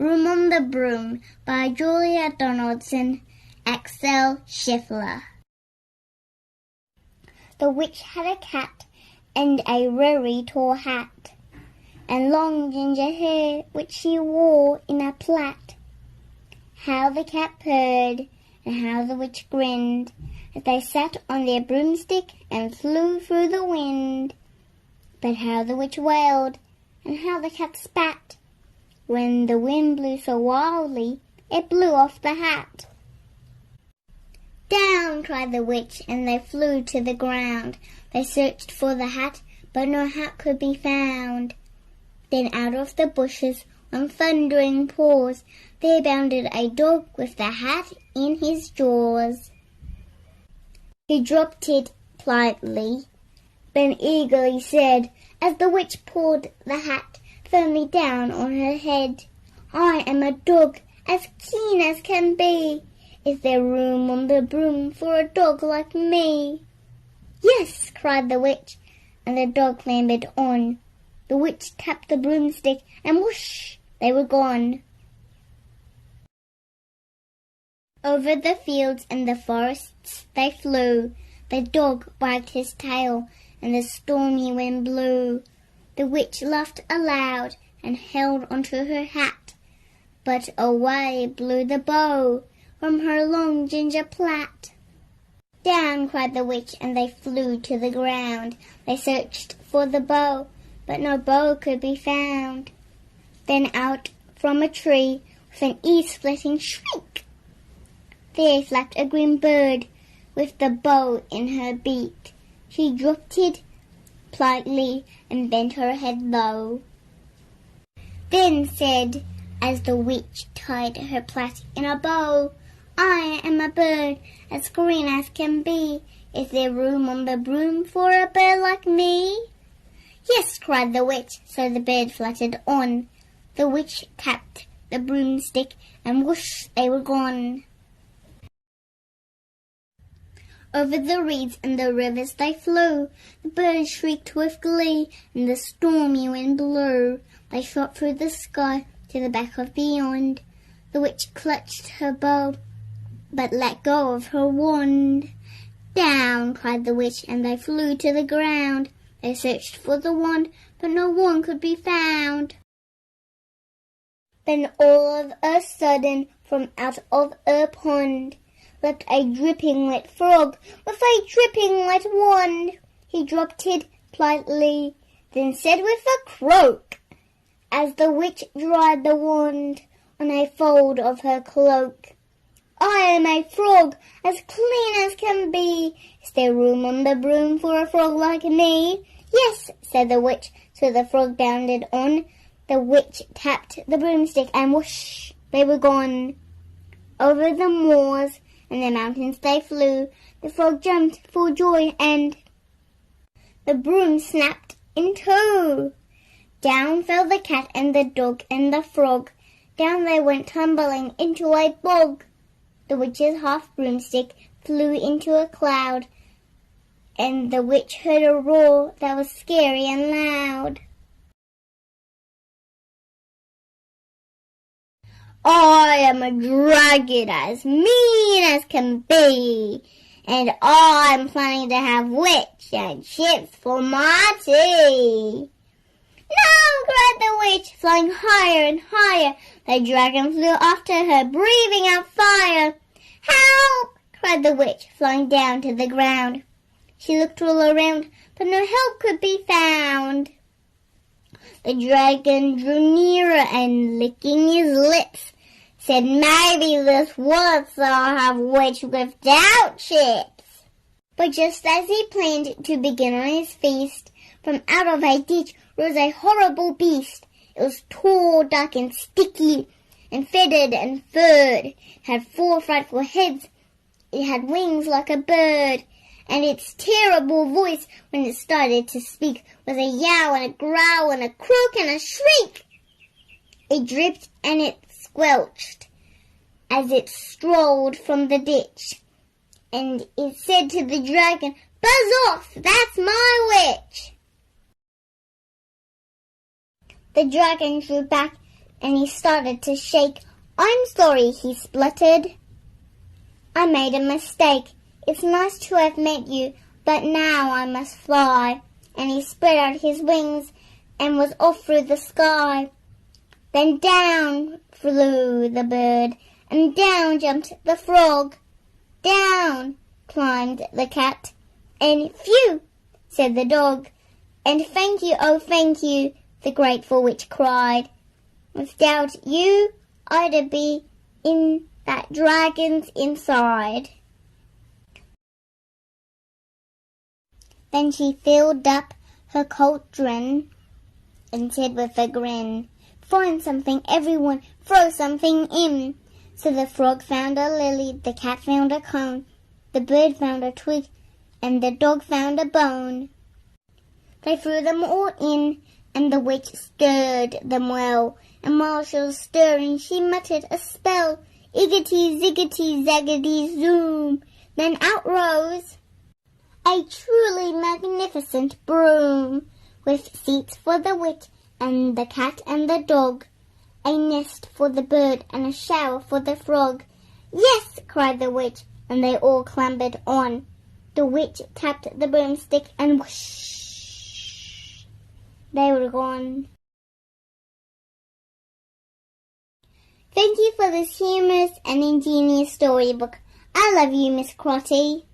Room on the Broom by Julia Donaldson, Axel Scheffler. The witch had a cat and a very tall hat, and long ginger hair which she wore in a plait. How the cat purred, and how the witch grinned, as they sat on their broomstick and flew through the wind. But how the witch wailed, and how the cat spat, when the wind blew so wildly it blew off the hat. "Down!" cried the witch, and they flew to the ground. They searched for the hat, but no hat could be found. Then out of the bushes, on thundering paws, there bounded a dog with the hat in his jaws. He dropped it politely, then eagerly said, as the witch pulled the hat firmly down on her head, "I am a dog, as keen as can be. Is there room on the broom for a dog like me?" "Yes," cried the witch, and the dog clambered on. The witch tapped the broomstick, and whoosh, they were gone. Over the fields and the forests they flew. The dog wagged his tail, and the stormy wind blew. The witch laughed aloud and held onto her hat, but away blew the bow from her long ginger plait. "Down!" cried the witch, and they flew to the ground. They searched for the bow, but no bow could be found. Then out from a tree, with an ear-splitting shriek, there flapped a green bird with the bow in her beak. She dropped it politely and bent her head low. Then said, as the witch tied her plait in a bow, "I am a bird as green as can be. Is there room on the broom for a bird like me?" "Yes," cried the witch, so the bird fluttered on. The witch tapped the broomstick, and whoosh, they were gone. Over the reeds and the rivers they flew. The birds shrieked with glee, and the stormy wind blew. They shot through the sky to the back of beyond. The witch clutched her bow, but let go of her wand. "Down!" cried the witch, and they flew to the ground. They searched for the wand, but no wand could be found. Then all of a sudden, from out of a pond, leapt a dripping wet frog with a dripping wet wand. He dropped it politely, then said with a croak, as the witch dried the wand on a fold of her cloak, "I am a frog, as clean as can be. Is there room on the broom for a frog like me?" "Yes," said the witch, so the frog bounded on. The witch tapped the broomstick, and whoosh, they were gone. Over the moors and the mountains they flew. The frog jumped for joy, and the broom snapped in two. Down fell the cat and the dog and the frog. Down they went tumbling into a bog. The witch's half broomstick flew into a cloud, and the witch heard a roar that was scary and loud. "I am a dragon as mean as can be, and I'm planning to have witch and chips for my tea." "No!" cried the witch, flying higher and higher. The dragon flew after her, breathing out fire. "Help!" cried the witch, flying down to the ground. She looked all around, but no help could be found. The dragon drew nearer and, licking his lips, said, "Maybe this once I'll have witch without chips." But just as he planned to begin on his feast, from out of a ditch rose a horrible beast. It was tall, dark, and sticky, and feathered and furred. It had 4 frightful heads. It had wings like a bird, and its terrible voice, when it started to speak, was a yowl and a growl and a croak and a shriek. It dripped and it squelched as it strolled from the ditch, and it said to the dragon, "Buzz off, that's my witch." The dragon drew back and he started to shake. "I'm sorry," he spluttered. "I made a mistake. It's nice to have met you, but now I must fly." And he spread out his wings and was off through the sky. Then down flew the bird, and down jumped the frog. Down climbed the cat, and phew, said the dog. And thank you, oh thank you, the grateful witch cried. Without you, I'd be in that dragon's inside. Then she filled up her cauldron and said with a grin, "Find something, everyone, throw something in." So the frog found a lily, the cat found a cone, the bird found a twig, and the dog found a bone. They threw them all in, and the witch stirred them well, and while she was stirring, she muttered a spell, "Iggity, ziggity, zaggity, zoom." Then out rose a truly magnificent broom, with seats for the witch and the cat and the dog, a nest for the bird and a shower for the frog. "Yes," cried the witch, and they all clambered on. The witch tapped the broomstick and whoosh, they were gone. Thank you for this humorous and ingenious storybook. I love you, Miss Crotty.